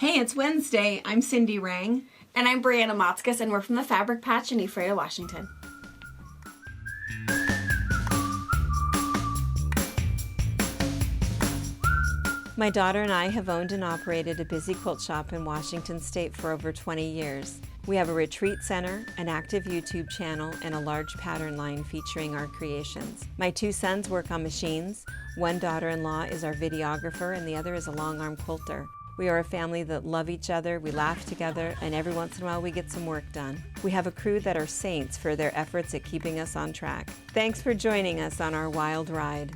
Hey, it's Wednesday. I'm Cindy Rang. And I'm Brianna Motzkus, and we're from the Fabric Patch in Ephrata, Washington. My daughter and I have owned and operated a busy quilt shop in Washington State for over 20 years. We have a retreat center, an active YouTube channel, and a large pattern line featuring our creations. My two sons work on machines. One daughter-in-law is our videographer, and the other is a long-arm quilter. We are a family that love each other, we laugh together, and every once in a while we get some work done. We have a crew that are saints for their efforts at keeping us on track. Thanks for joining us on our wild ride.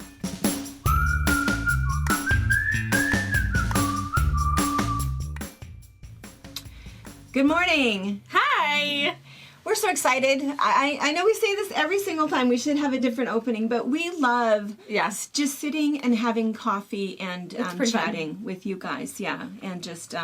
Good morning. Hi! We're so excited. I know we say this every single time. We should have a different opening, but we love just sitting and having coffee and chatting with you guys. Yeah, and just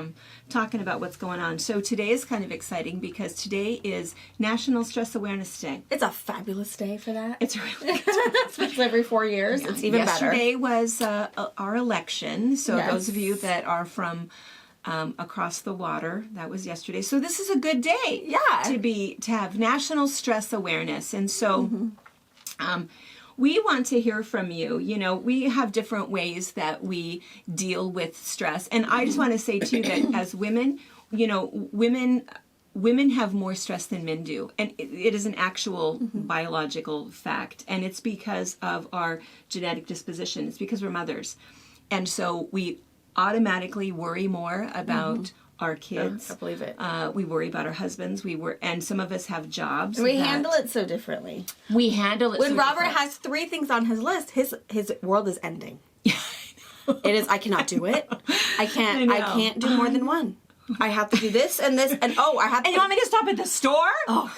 talking about what's going on. So today is kind of exciting because today is National Stress Awareness Day. It's a fabulous day for that. It's really It's every 4 years. Yeah. It's even Yesterday was our election. So those of you that are from across the water, that was yesterday. So this is a good day to have National Stress Awareness. And so we want to hear from you. You know, we have different ways that we deal with stress. And I just want to say too that as women, you know, women have more stress than men do. And it is an actual biological fact. And it's because of our genetic disposition. It's because we're mothers. And so we automatically worry more about our kids. I believe it. We worry about our husbands. And some of us have jobs. We handle it so differently. We handle it when Robert has 3 things on his list, his world is ending. It is. I cannot do it. I can't do more than one. I have to do this and this and I have to. And you want me to stop at the store? Oh,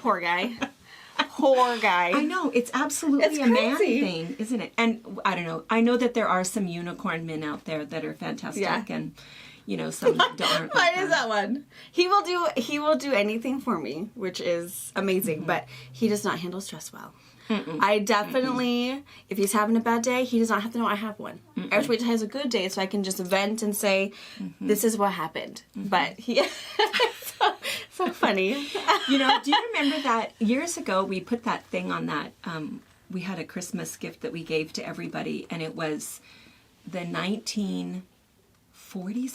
poor guy. Poor guy. I know. It's absolutely a man thing, isn't it? And I don't know. I know that there are some unicorn men out there that are fantastic and, you know, some that aren't. Mine is that one. He will do anything for me, which is amazing, but he does not handle stress well. I definitely, if he's having a bad day, he does not have to know I have one. I wish he has a good day so I can just vent and say, this is what happened. But he... So funny. You know, do you remember that years ago we put that thing on that, we had a Christmas gift that we gave to everybody, and it was the 1940s,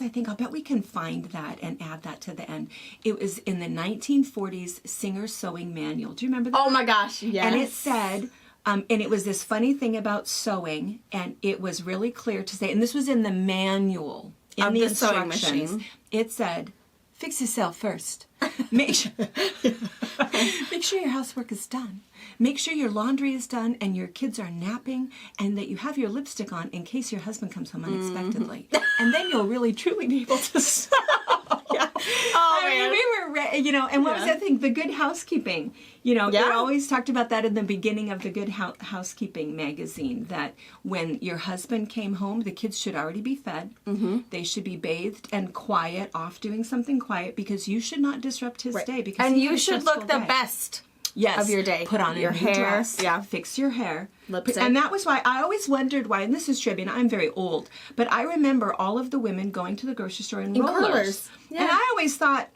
I think. I'll bet we can find that and add that to the end. It was in the 1940s Singer Sewing Manual. Do you remember that? Oh my gosh, yes. And it said, and it was this funny thing about sewing, and it was really clear to say, and this was in the manual, in the sewing instructions, machine. it said, fix yourself first. Make sure your housework is done. Make sure your laundry is done and your kids are napping and that you have your lipstick on in case your husband comes home unexpectedly. And then you'll really truly be able to sew. We were, and what was that thing? The Good Housekeeping. You know, they always talked about that in the beginning of the Good Housekeeping magazine, that when your husband came home, the kids should already be fed. They should be bathed and quiet, off doing something quiet, because you should not disrupt his day. Because and you should look the best of your day. Put on your hair, dress, fix your hair. Lipstick. And that was why I always wondered why, and this is true, and I'm very old, but I remember all of the women going to the grocery store in rollers. Yeah. And I always thought,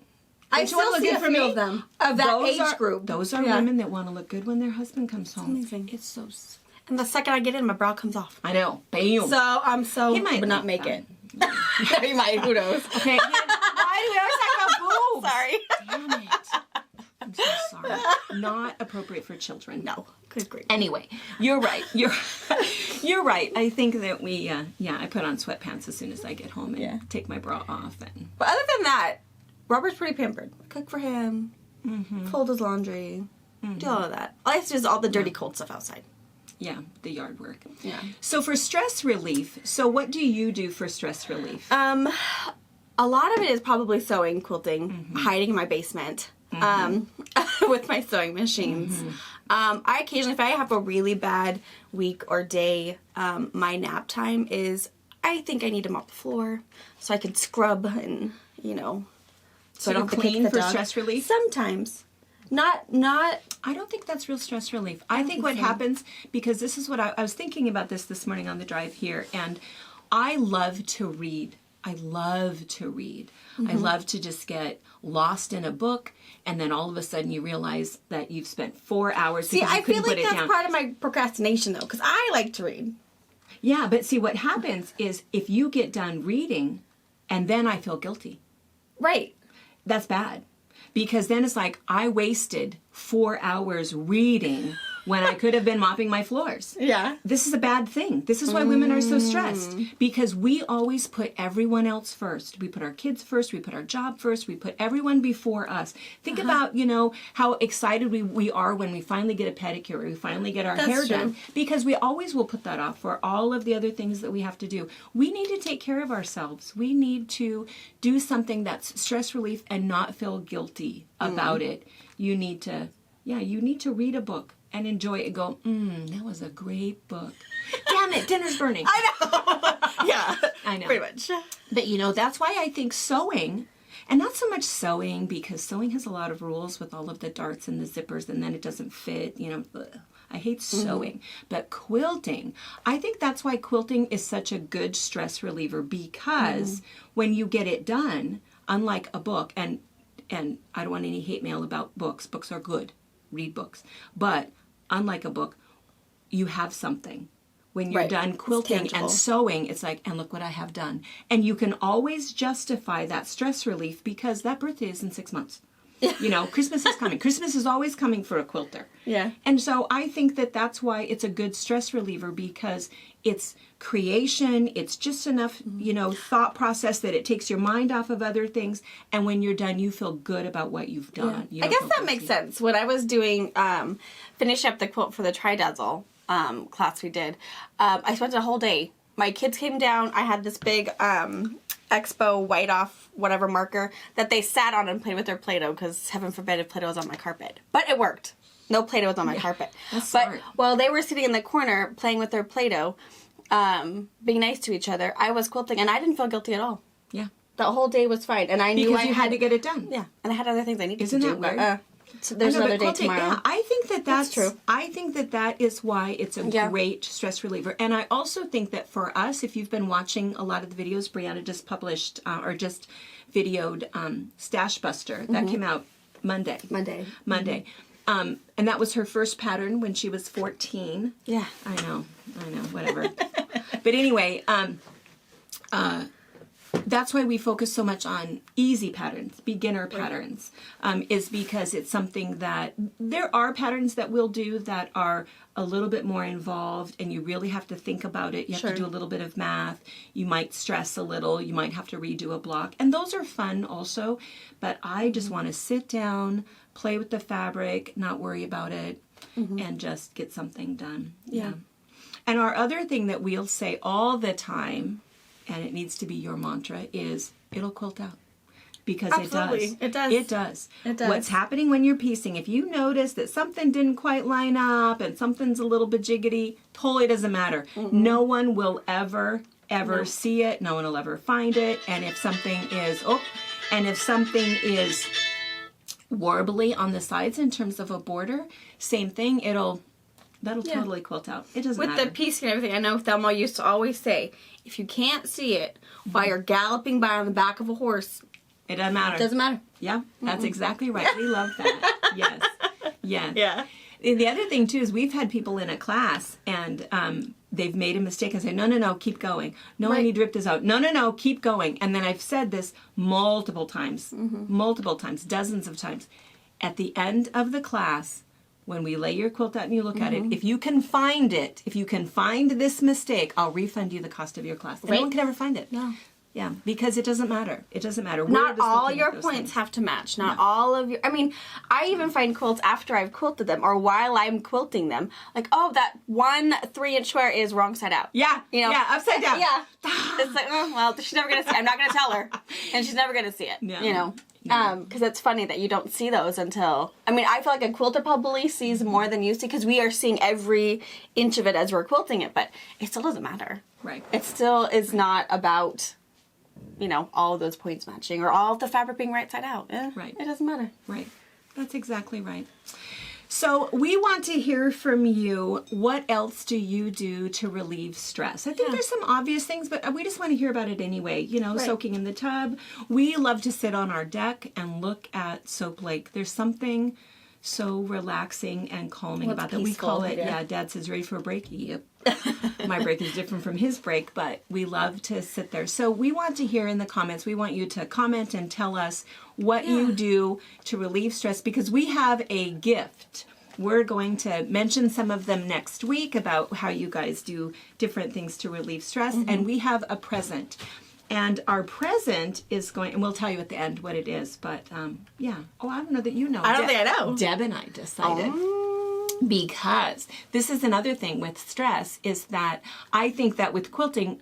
I still see a few of them of that age group. Those are women that want to look good when their husband comes home. Amazing. It's so. And the second I get in, my bra comes off. I know. Bam. So I'm He might would not make it. He might. Who knows? Okay. Why do we always talk about boobs? Sorry. Damn it. I'm so sorry. Not appropriate for children. No. Good grief. Anyway, you're right. You're right. I think that we. I put on sweatpants as soon as I get home and take my bra off. But other than that, Robert's pretty pampered. I cook for him, fold his laundry, do all of that. All I have to do is all the dirty cold stuff outside. Yeah, the yard work. Yeah. So for stress relief, what do you do for stress relief? A lot of it is probably sewing, quilting, hiding in my basement with my sewing machines. I occasionally, if I have a really bad week or day, my nap time is, I think I need to mop the floor so I can scrub and, So I don't clean for stress relief? Sometimes. Not. I don't think that's real stress relief. I think what happens, because this is what I was thinking about this morning on the drive here, and I love to read. I love to read. I love to just get lost in a book, and then all of a sudden you realize that you've spent 4 hours. See, I feel like that's part of my procrastination, though, because I like to read. Yeah, but see, what happens is if you get done reading, and then I feel guilty. Right. That's bad. Because then it's like, I wasted 4 hours reading when I could have been mopping my floors. Yeah. This is a bad thing. This is why women are so stressed. Because we always put everyone else first. We put our kids first. We put our job first. We put everyone before us. Think about, you know, how excited we are when we finally get a pedicure or we finally get our hair done. Because we always will put that off for all of the other things that we have to do. We need to take care of ourselves. We need to do something that's stress relief and not feel guilty about it. You need to, you need to read a book and enjoy it and go, that was a great book. Damn it, dinner's burning. I know. Yeah. I know. Pretty much. But, you know, that's why I think sewing, and not so much sewing, because sewing has a lot of rules with all of the darts and the zippers, and then it doesn't fit, you know. Ugh. I hate sewing. But quilting, I think that's why quilting is such a good stress reliever, because when you get it done, unlike a book, and I don't want any hate mail about books. Books are good. Read books. But unlike a book, you have something. When you're done quilting and sewing, it's like, and look what I have done. And you can always justify that stress relief because that birthday is in 6 months. You know, Christmas is coming. Christmas is always coming for a quilter. Yeah. And so I think that that's why it's a good stress reliever, because it's creation. It's just enough, you know, thought process that it takes your mind off of other things. And when you're done, you feel good about what you've done. Yeah. I guess that makes sense. When I was doing, finish up the quilt for the Tri-Dazzle class we did, I spent a whole day. My kids came down. I had this big Expo white off whatever marker that they sat on and played with their Play-Doh, because heaven forbid if Play-Doh was on my carpet. But it worked. No Play-Doh was on my carpet. That's but smart. while they were sitting in the corner playing with their Play-Doh, being nice to each other, I was quilting, and I didn't feel guilty at all. Yeah. The whole day was fine, and I knew Because I you had to get it done. Yeah, and I had other things I needed Isn't to that do. weird? But, there's another day tomorrow. Yeah, I think that's true. I think that is why it's a great stress reliever. And I also think that for us, if you've been watching a lot of the videos, Brianna just published or just videoed Stash Buster. That came out Monday. And that was her first pattern when she was 14. Yeah. I know, whatever. But anyway, that's why we focus so much on easy patterns, beginner patterns, is because it's something that there are patterns that we'll do that are a little bit more involved, and you really have to think about it. You have to do a little bit of math. You might stress a little. You might have to redo a block. And those are fun also. But I just want to sit down, play with the fabric, not worry about it, and just get something done. Yeah. And our other thing that we'll say all the time, and it needs to be your mantra, is it'll quilt out. Because it does. It does. What's happening when you're piecing, if you notice that something didn't quite line up and something's a little bit jiggity, totally doesn't matter. No one will ever see it. No one will ever find it. And if something is, warbly on the sides in terms of a border, same thing, that'll totally quilt out. It doesn't matter. With the piecing and everything, I know Thelma used to always say, if you can't see it while you're galloping by on the back of a horse, it doesn't matter. It doesn't matter. Yeah, that's exactly right. We love that. Yes. Yeah. And the other thing, too, is we've had people in a class, and they've made a mistake and say, no, keep going. No, I need to rip this out. No, keep going. And then I've said this multiple times, dozens of times. At the end of the class, when we lay your quilt out and you look at it, if you can find this mistake, I'll refund you the cost of your class. No one can ever find it. No. Yeah, because it doesn't matter. It doesn't matter. Not all your points have to match. Not all of your... I mean, I even find quilts after I've quilted them or while I'm quilting them. Like, oh, that 1 3-inch square is wrong side out. Yeah. You know? Yeah, upside down. Yeah. It's like, oh, well, she's never going to see it. I'm not going to tell her. And she's never going to see it. Yeah. You know? Because it's funny that you don't see those until... I mean, I feel like a quilter probably sees more than you see because we are seeing every inch of it as we're quilting it. But it still doesn't matter. Right. It still is not about... you know, all of those points matching or all of the fabric being right side out. Right. It doesn't matter. Right. That's exactly right. So we want to hear from you. What else do you do to relieve stress? I think there's some obvious things, but we just want to hear about it anyway. You know, soaking in the tub. We love to sit on our deck and look at Soap Lake. There's something so relaxing and calming about that. We call it, Dad says, ready for a break? Yep. My break is different from his break, but we love to sit there. So we want to hear in the comments, we want you to comment and tell us what you do to relieve stress, because we have a gift. We're going to mention some of them next week about how you guys do different things to relieve stress, and we have a present. And our present is going, and we'll tell you at the end what it is, but yeah. Oh, I don't know that you know. I don't think I know. Deb and I decided. Because this is another thing with stress, is that I think that with quilting,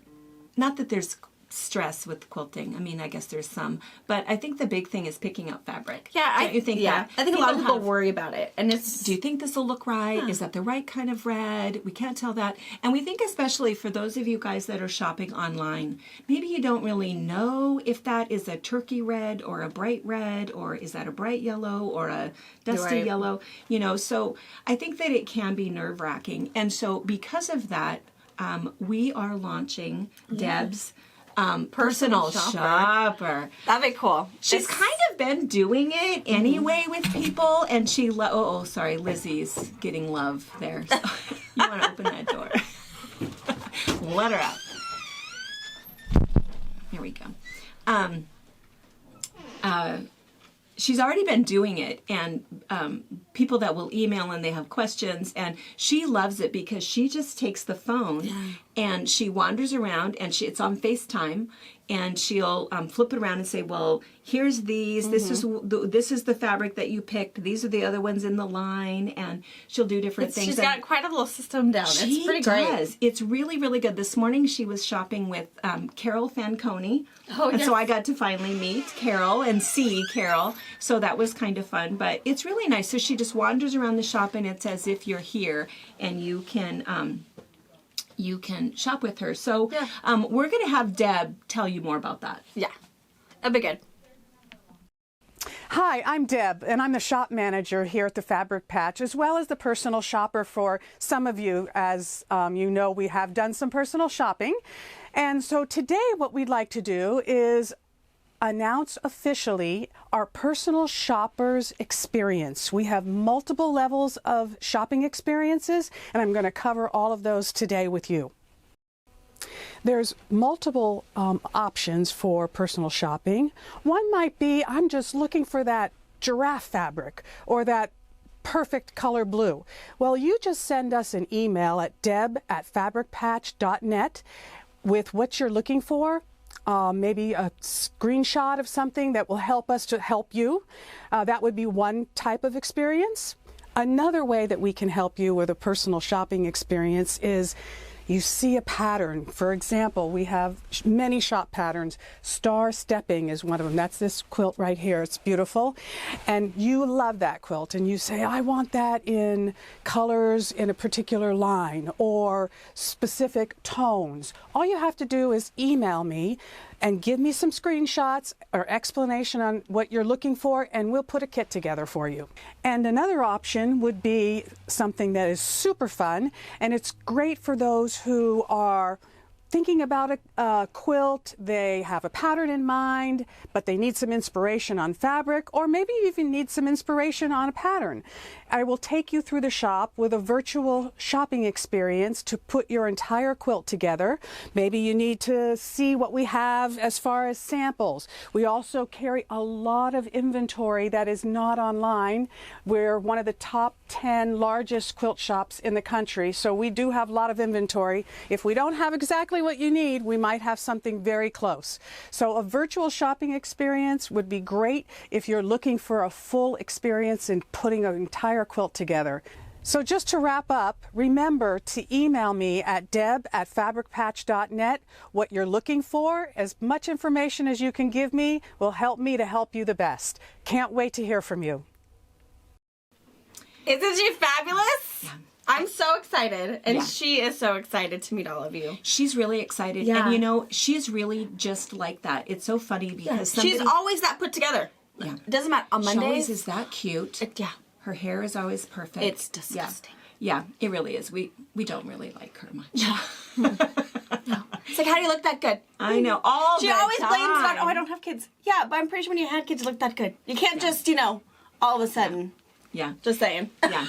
not that there's stress with quilting. I mean, I guess there's some, but I think the big thing is picking out fabric. Yeah, Don't you think that? I think a lot of people worry about it, and it's. Do you think this will look right? Is that the right kind of red? We can't tell that, and we think especially for those of you guys that are shopping online, maybe you don't really know if that is a turkey red or a bright red, or is that a bright yellow or a dusty yellow? You know, so I think that it can be nerve-wracking, and so because of that, we are launching Deb's personal shopper. That'd be cool. She's kind of been doing it anyway with people, and she sorry, Lizzie's getting love there. So you want to open that door? Let her out. Here we go. She's already been doing it, and people that will email and they have questions, and she loves it because she just takes the phone and she wanders around, and it's on FaceTime, and she'll flip it around and say, well, here's these, this is the fabric that you picked, these are the other ones in the line, and she'll do different things. She's got quite a little system down. It's pretty great. It's really, really good. This morning she was shopping with Carol Fanconi, and so I got to finally meet Carol and see Carol, so that was kind of fun, but it's really nice. So she just wanders around the shop, and it's as if you're here, and you can shop with her. So we're going to have Deb tell you more about that. Yeah, that'd be good. Hi, I'm Deb, and I'm the shop manager here at the Fabric Patch, as well as the personal shopper for some of you. As you know, we have done some personal shopping. And so today what we'd like to do is announce officially our personal shoppers experience. We have multiple levels of shopping experiences, and I'm going to cover all of those today with you. There's multiple options for personal shopping. One might be, I'm just looking for that giraffe fabric or that perfect color blue. Well, you just send us an email at deb@fabricpatch.net with what you're looking for. Maybe a screenshot of something that will help us to help you. That would be one type of experience. Another way that we can help you with a personal shopping experience is you see a pattern. For example, we have many shop patterns. Star stepping is one of them. That's this quilt right here. It's beautiful. And you love that quilt, and you say, I want that in colors in a particular line or specific tones. All you have to do is email me and give me some screenshots or explanation on what you're looking for, and we'll put a kit together for you. And another option would be something that is super fun, and it's great for those who are thinking about a quilt. They have a pattern in mind, but they need some inspiration on fabric, or maybe you even need some inspiration on a pattern. I will take you through the shop with a virtual shopping experience to put your entire quilt together. Maybe you need to see what we have as far as samples. We also carry a lot of inventory that is not online. We're one of the top 10 largest quilt shops in the country, so we do have a lot of inventory. If we don't have exactly what you need, we might have something very close. So a virtual shopping experience would be great if you're looking for a full experience in putting an entire quilt together. So just to wrap up, remember to email me at deb@fabricpatch.net what you're looking for. As much information as you can give me will help me to help you the best. Can't wait to hear from you. Isn't she fabulous? Yeah. I'm so excited, and she is so excited to meet all of you. She's really excited, and you know, she's really just like that. It's so funny because she's always that put together. Yeah, it doesn't matter on Mondays. She always is that cute. Her hair is always perfect. It's disgusting. Yeah, it really is. We don't really like her much. No. It's like, how do you look that good? I know. She always blames it on, oh, I don't have kids. Yeah, but I'm pretty sure when you had kids, you looked that good. You can't just, all of a sudden. Yeah. Just saying. Yeah.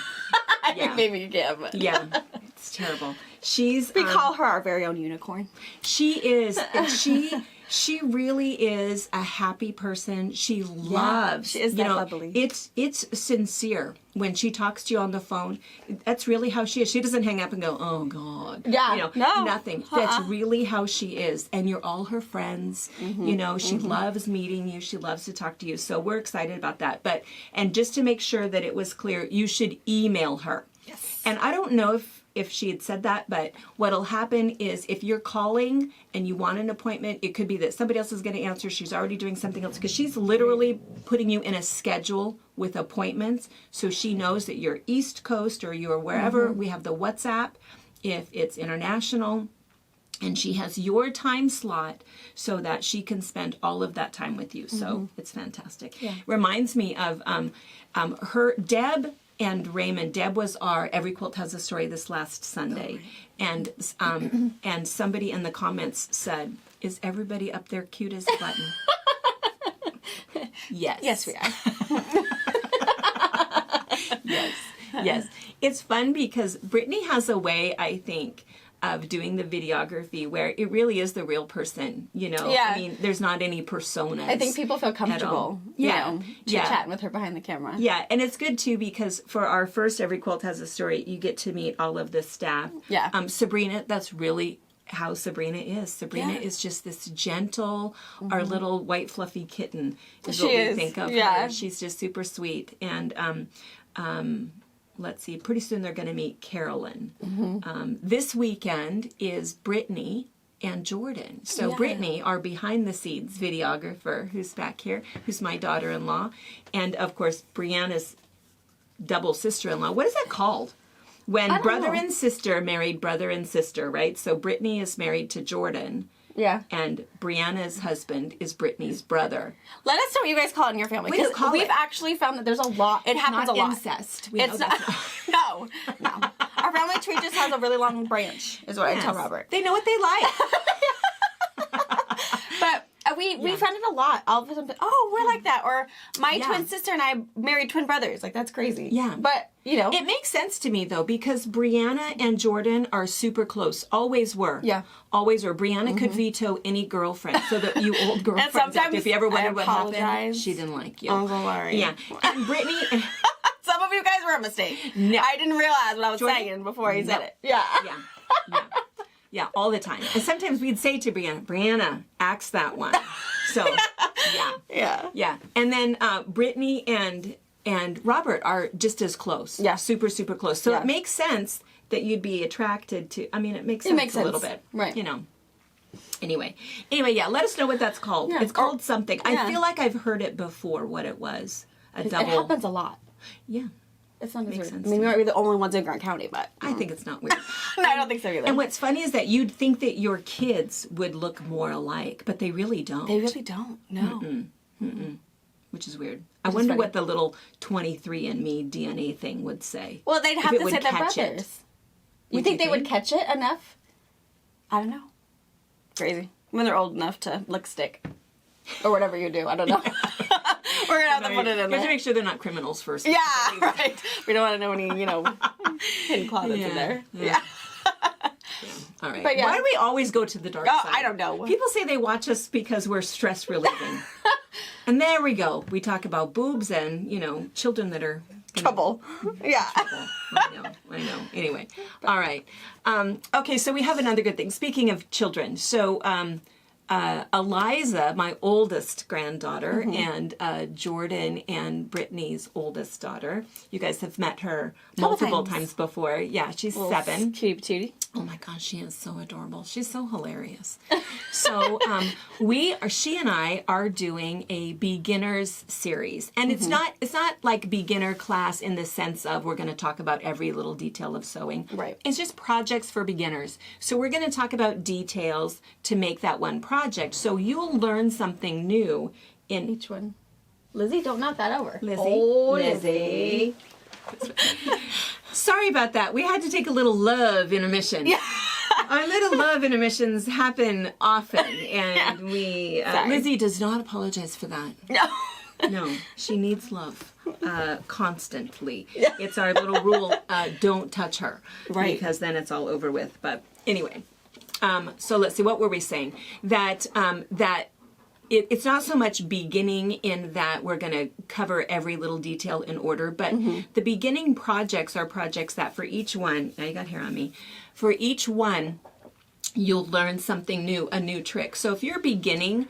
I think maybe you can, but. Yeah. It's terrible. We call her our very own unicorn. She is. And she really is a happy person. She loves. She is that bubbly. It's sincere when she talks to you on the phone. That's really how she is. She doesn't hang up and go, "Oh God." Yeah. No. Nothing. That's really how she is. And you're all her friends. She loves meeting you. She loves to talk to you. So we're excited about that. And just to make sure that it was clear, you should email her. Yes. And I don't know if she had said that, but what'll happen is if you're calling and you want an appointment, it could be that somebody else is going to answer. She's already doing something else because she's literally putting you in a schedule with appointments. So she knows that you're East Coast or you're wherever. We have the WhatsApp if it's international. And she has your time slot so that she can spend all of that time with you. So it's fantastic. Yeah. Reminds me of Deb and Raymond. Deb was our Every Quilt Has a Story this last Sunday. And somebody in the comments said, "Is everybody up there cute as a button?" Yes. Yes, we are. Yes. It's fun because Brittany has a way, I think, of doing the videography where it really is the real person, Yeah. I mean, there's not any personas. I think people feel comfortable, chit-chatting with her behind the camera. Yeah, and it's good, too, because for our first Every Quilt Has a Story, you get to meet all of the staff. Yeah. Sabrina, that's really how Sabrina is. Sabrina is just this gentle, our little white fluffy kitten is what we think of her. She's just super sweet. And let's see, pretty soon they're going to meet Carolyn. This weekend is Brittany and Jordan. So Brittany, our behind-the-scenes videographer, who's back here, who's my daughter-in-law, and, of course, Brianna's double sister-in-law. What is that called? When brother and sister married brother and sister, right? So Brittany is married to Jordan. Yeah. And Brianna's husband is Brittany's brother. Let us know what you guys call it in your family. Because we've actually found that there's a lot. It happens a lot. Incest. It's not. No. Our family tree just has a really long branch, is what I tell Robert. They know what they like. But we found it a lot. All of a sudden, oh, we're like that. Or my twin sister and I married twin brothers. Like, that's crazy. Yeah. But, It makes sense to me, though, because Brianna and Jordan are super close. Always were. Yeah. Always were. Brianna could veto any girlfriend. So that you old girlfriends, if you ever wondered what happened, she didn't like you. Uncle Laurie. Yeah. And Brittany... Some of you guys were a mistake. No. I didn't realize what I was saying before he said it. Yeah. Yeah, all the time. And sometimes we'd say to Brianna, axe that one. So, yeah. And then Brittany and Robert are just as close. Yeah. Super, super close. So it makes sense that you'd be attracted to, I mean, it makes sense a little bit. Right. Anyway, yeah, let us know what that's called. Yeah. It's called something. I feel like I've heard it before, what it was. It happens a lot. Yeah. It's not as weird. Sense I mean, we might be the only ones in Grant County, but... I think it's not weird. No, I don't think so either. And what's funny is that you'd think that your kids would look more alike, but they really don't. They really don't, no. Which is weird. I wonder what the little 23andMe DNA thing would say. Well, they'd have to say they're brothers. You think they would catch it enough? I don't know. Crazy. When they're old enough to lick stick. Or whatever you do, I don't know. We're going to have to put it in there. You have to make sure they're not criminals first. Yeah, right. We don't want to know any, hidden closets in there. Yeah. All right. But why do we always go to the dark side? I don't know. People say they watch us because we're stress relieving. And there we go. We talk about boobs and, children that are... Trouble. Yeah. Trouble. I know. Anyway. All right. Okay, so we have another good thing. Speaking of children, so... Eliza, my oldest granddaughter, and Jordan and Brittany's oldest daughter. You guys have met her multiple times before. Yeah, she's 7. Cutie patootie. Oh my gosh, she is so adorable. She's so hilarious. So she and I are doing a beginners series, and it's not like beginner class in the sense of we're going to talk about every little detail of sewing. Right. It's just projects for beginners. So we're going to talk about details to make that one project. So you'll learn something new in each one. Lizzie, don't knock that over. Lizzie. Sorry about that. We had to take a little love intermission. Yeah. Our little love intermissions happen often, and Lizzie does not apologize for that. No. No, she needs love constantly. Yeah. It's our little rule, don't touch her. Right. Because then it's all over with. But anyway, so let's see, what were we saying? That it's not so much beginning in that we're going to cover every little detail in order, but the beginning projects are projects that for each one, now you got hair on me, for each one, you'll learn something new, a new trick. So if you're beginning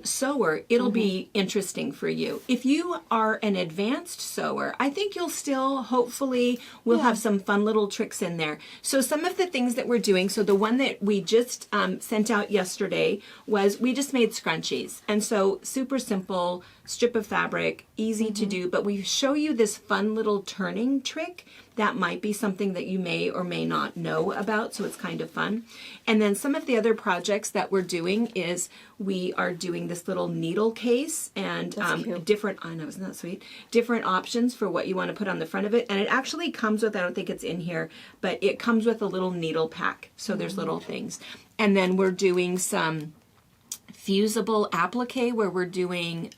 sewer, it'll be interesting for you. If you are an advanced sewer, I think you'll still, hopefully, we'll have some fun little tricks in there. So some of the things that we're doing, so the one that we just sent out yesterday was we just made scrunchies. And so super simple, strip of fabric, easy to do, but we show you this fun little turning trick that might be something that you may or may not know about, so it's kind of fun. And then some of the other projects that we're doing is we are doing this little needle case and different, I know, isn't that sweet? Different options for what you want to put on the front of it. And it actually comes with, I don't think it's in here, but it comes with a little needle pack. So there's little things. And then we're doing some fusible applique where we're doing,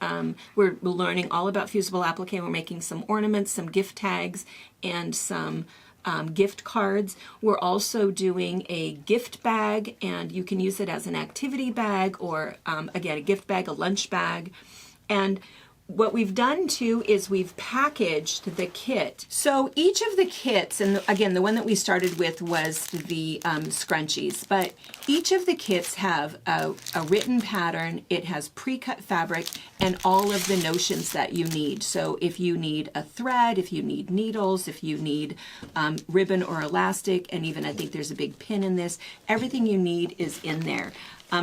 we're learning all about fusible applique. We're making some ornaments, some gift tags, and some gift cards. We're also doing a gift bag, and you can use it as an activity bag or, again, a gift bag, a lunch bag. And what we've done too is we've packaged the kit. So each of the kits, and again, the one that we started with was the scrunchies, but each of the kits have a written pattern. It has pre-cut fabric and all of the notions that you need. So if you need a thread, if you need needles, if you need ribbon or elastic, and even I think there's a big pin in this, everything you need is in there.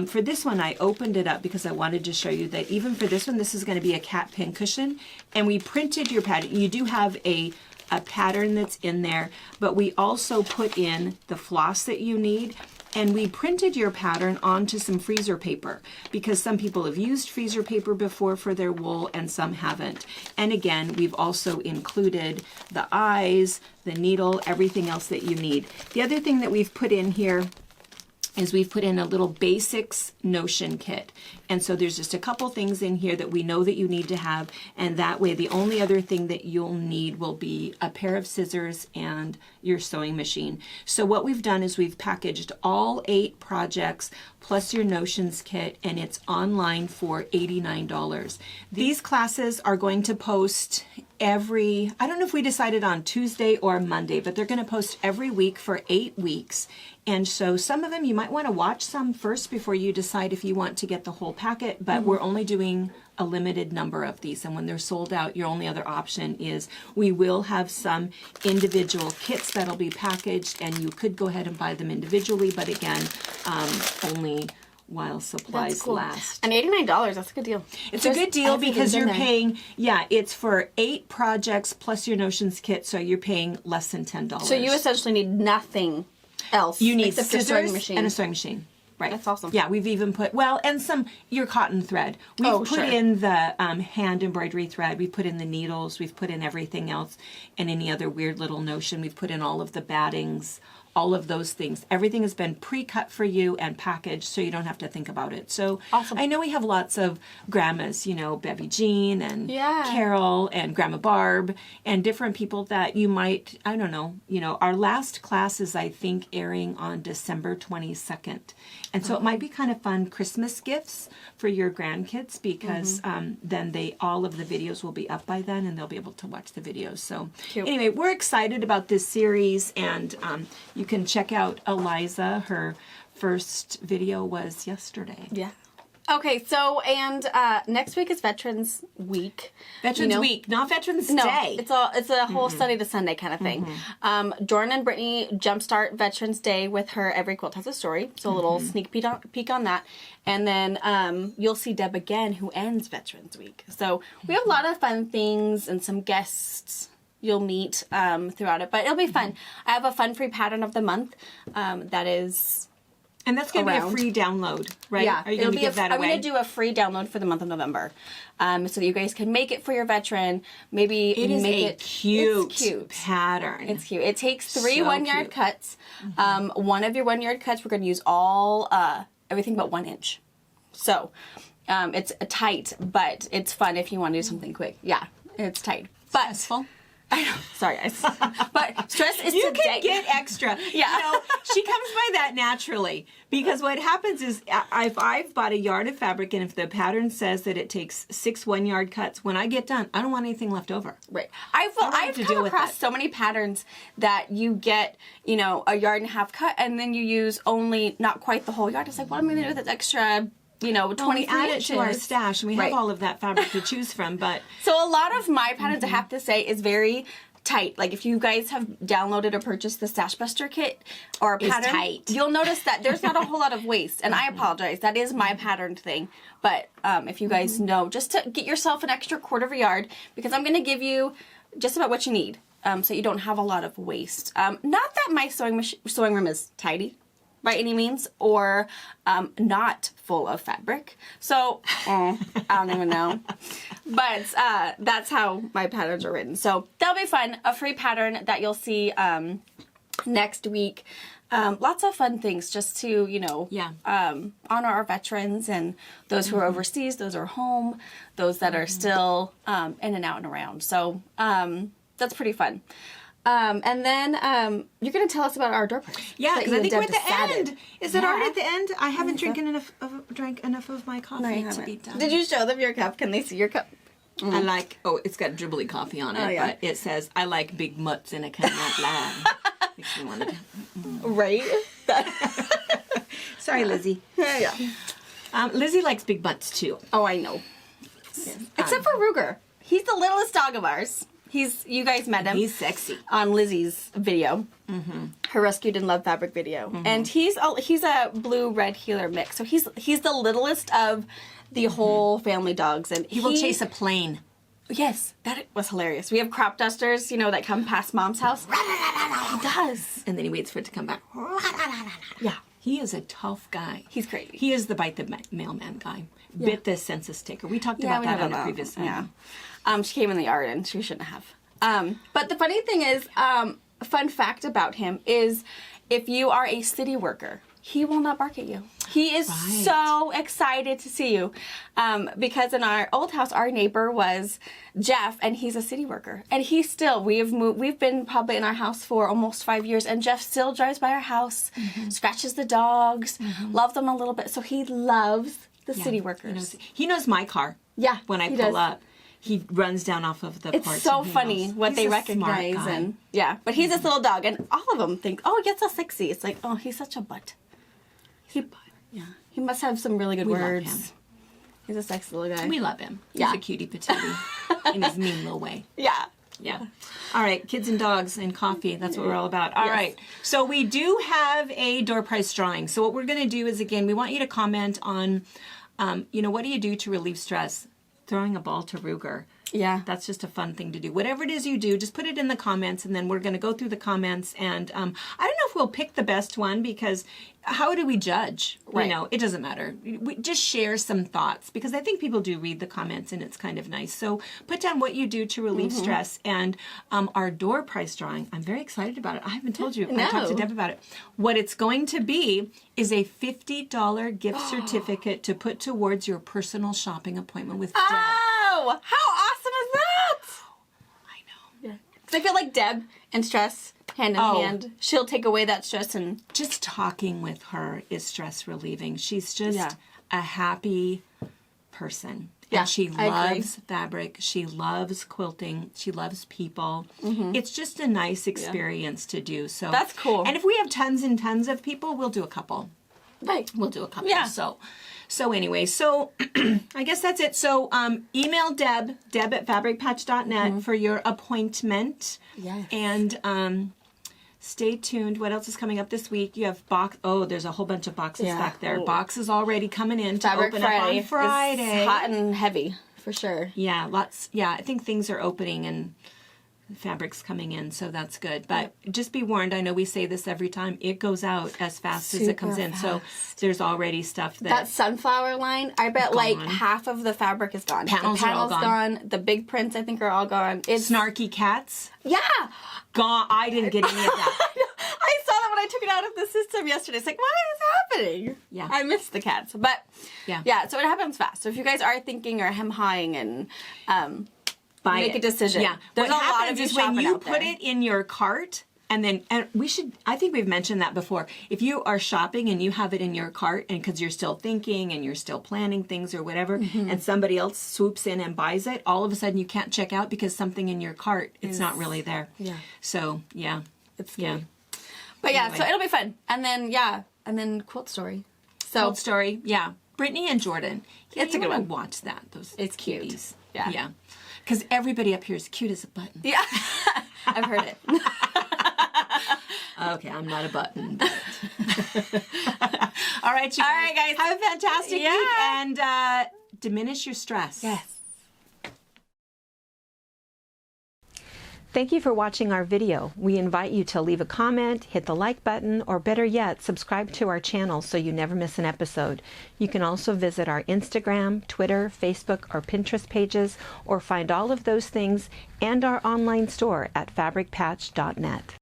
For this one, I opened it up because I wanted to show you that even for this one, this is going to be a cat pin cushion. And we printed your pattern. You do have a pattern that's in there, but we also put in the floss that you need. And we printed your pattern onto some freezer paper because some people have used freezer paper before for their wool and some haven't. And again, we've also included the eyes, the needle, everything else that you need. The other thing that we've put in here is we've put in a little basics notion kit. And so there's just a couple things in here that we know that you need to have. And that way, the only other thing that you'll need will be a pair of scissors and your sewing machine. So what we've done is we've packaged all 8 projects plus your notions kit, and it's online for $89. These classes are going to post I don't know if we decided on Tuesday or Monday, but they're going to post every week for 8 weeks. And so some of them you might want to watch some first before you decide if you want to get the whole packet, but we're only doing a limited number of these. And when they're sold out, your only other option is we will have some individual kits that'll be packaged, and you could go ahead and buy them individually, but again, only while supplies last. And $89, that's a good deal. It's a good deal because you're paying, it's for 8 projects plus your notions kit, so you're paying less than $10. So you essentially need nothing else. You need scissors and a sewing machine. Right. That's awesome. Yeah, we've even put, and your cotton thread. We've put in the hand embroidery thread. We've put in the needles. We've put in everything else and any other weird little notion. We've put in all of the battings, all of those things. Everything has been pre-cut for you and packaged so you don't have to think about it. So awesome. I know we have lots of grandmas, Bevy Jean and Carol and Grandma Barb and different people that you might, I don't know, our last class is, I think, airing on December 22nd. And so it might be kind of fun Christmas gifts for your grandkids because then all of the videos will be up by then and they'll be able to watch the videos. So anyway, we're excited about this series, and you can check out Eliza. Her first video was yesterday. Yeah. Okay, so, and next week is Veterans Week. Veterans Week, not Veterans Day. It's a whole Sunday to Sunday kind of thing. Jordan and Brittany jumpstart Veterans Day with her Every Quilt Has a Story, so a little sneak peek on that. And then you'll see Deb again, who ends Veterans Week. So we have a lot of fun things and some guests you'll meet throughout it, but it'll be fun. I have a fun free pattern of the month that is And that's going to be a free download, right? Yeah. Are you going to give that away? I'm going to do a free download for the month of November, so that you guys can make it for your veteran. Maybe It is make a it cute pattern. It's cute. It takes 3 So 1-yard cute. cuts. One of your 1-yard cuts, we're going to use all everything but 1 inch. So it's tight, but it's fun if you want to do something quick. Yeah, it's tight. But Stressful. I know. Sorry, guys. But stress is You today. can get extra. Yeah. You know, she comes by that naturally. Because what happens is, if I've bought a yard of fabric, and if the pattern says that it takes 6 1-yard cuts, when I get done, I don't want anything left over. Right. have I've to come deal with across it. so many patterns that you get, you know, a 1.5 yard cut, and then you use only not quite the whole yard. It's like, what am I going to do with this extra, you know, 23 We add it inches? to our stash, and we have Right. all of that fabric to choose from, but... So a lot of my patterns, I have to say, is very tight. Like if you guys have downloaded or purchased the Stash Buster kit or a pattern, tight. you'll notice that there's not a whole lot of waist. And I apologize. That is my pattern thing. But if you guys know, just to get yourself an extra 1/4 yard, because I'm going to give you just about what you need, so you don't have a lot of waste. Not that my sewing room is tidy by any means, or not full of fabric. So, I don't even know. But that's how my patterns are written. So that'll be fun. A free pattern that you'll see next week. Lots of fun things just to, you know, honor our veterans and those who are overseas, those who are home, those that are still in and out and around. So that's pretty fun. And then you're going to tell us about our door prize. Yeah, that because you I think and we're at Deb the decided. end. Is it already Yeah. at the end? I haven't drank enough of my coffee No, you to haven't. be done. Did you show them your cup? Can they see your cup? I like, it's got dribbly coffee on it, Oh, yeah. but it says, I like big mutts and I cannot lie. Makes me want to... Right? Sorry, Lizzie. Yeah. Lizzie likes big butts, too. Oh, I know. Except for Ruger. He's the littlest dog of ours. You guys met him. He's sexy. On Lizzie's video. Her Rescued in Love fabric video. And he's a blue-red heeler mix. So he's the littlest of the whole family dogs. And He will chase a plane. Yes, that was hilarious. We have crop dusters, you know, that come past Mom's house. He does. And then he waits for it to come back. Yeah. He is a tough guy. He's crazy. He is the bite the mailman guy. Bit the census taker. We talked about we that know on a that. previous Yeah. meeting. She came in the yard and she shouldn't have. But the funny thing is, a fun fact about him is if you are a city worker, he will not bark at you. He is so excited to see you. Because in our old house, our neighbor was Jeff, and he's a city worker. And we've been probably in our house for almost 5 years, and Jeff still drives by our house, scratches the dogs, loves them a little bit. So he loves the city workers. He knows my car. Yeah, When I he pull does. up, he runs down off of the porch. It's so and he funny knows. what He's they a recognize. smart guy. And yeah, but he's this little dog, and all of them think, oh, he gets so sexy. It's like, oh, he's such a butt. He must have some really good We love words. him. He's a sexy little guy. We love him. He's Yeah. a cutie patootie in his mean little way. Yeah. Yeah. All right, kids and dogs and coffee. That's what we're all about. All right. So we do have a door prize drawing. So what we're going to do is, again, we want you to comment on, what do you do to relieve stress? Throwing a ball to Ruger. Yeah. That's just a fun thing to do. Whatever it is you do, just put it in the comments, and then we're going to go through the comments. And I don't know if we'll pick the best one, because how do we judge? Right. You know, it doesn't matter. We just share some thoughts, because I think people do read the comments, and it's kind of nice. So put down what you do to relieve stress. And our door prize drawing, I'm very excited about it. I haven't told you. I talked to Deb about it. What it's going to be is a $50 gift certificate to put towards your personal shopping appointment with Deb. Oh, how awesome is that? I know. Yeah. 'Cause I feel like Deb and stress hand in hand. She'll take away that stress and Just talking with her is stress relieving. She's just Yeah. a happy person. Yeah, And she I agree. loves fabric. She loves quilting. She loves people. It's just a nice experience to do. So That's cool. And if we have tons and tons of people, we'll do a couple. right. We'll do a couple. Yeah. So anyway, I guess that's it. So email Deb at fabricpatch.net for your appointment. Yes. And stay tuned. What else is coming up this week? You have there's a whole bunch of boxes back there. Ooh. Boxes already coming in to Fabric open Friday. up on Friday. It's hot and heavy for sure. Yeah, lots. Yeah, I think things are opening, and fabrics coming in, so that's good. But just be warned, I know we say this every time, it goes out as fast as it comes in. So there's already stuff that sunflower line, I bet like half of the fabric is gone. Panels the are all gone. The big prints, I think, are all gone. It's snarky cats. Yeah. Gone. I didn't get any of that. I saw that when I took it out of the system yesterday. It's like, what is happening? Yeah. I missed the cats. But yeah, so it happens fast. So if you guys are thinking or hem-hawing and make a decision. Yeah. There's what a lot happens of is when you put it in your cart, and I think we've mentioned that before. If you are shopping and you have it in your cart, and because you're still thinking and you're still planning things or whatever, and somebody else swoops in and buys it, all of a sudden you can't check out because something in your cart, it's not really there. Yeah. So, yeah. It's scary. But yeah, so it'll be fun. And then Quilt Story. So Quilt Story, yeah. Brittany and Jordan. Yeah, it's a good one. Watch that. It's cute. Cuties. Yeah. Yeah. Because everybody up here is cute as a button. Yeah. I've heard it. Okay, I'm not a button. But... All right, you guys. All right, guys. Have a fantastic week and diminish your stress. Yes. Thank you for watching our video. We invite you to leave a comment, hit the like button, or better yet, subscribe to our channel so you never miss an episode. You can also visit our Instagram, Twitter, Facebook, or Pinterest pages, or find all of those things and our online store at fabricpatch.net.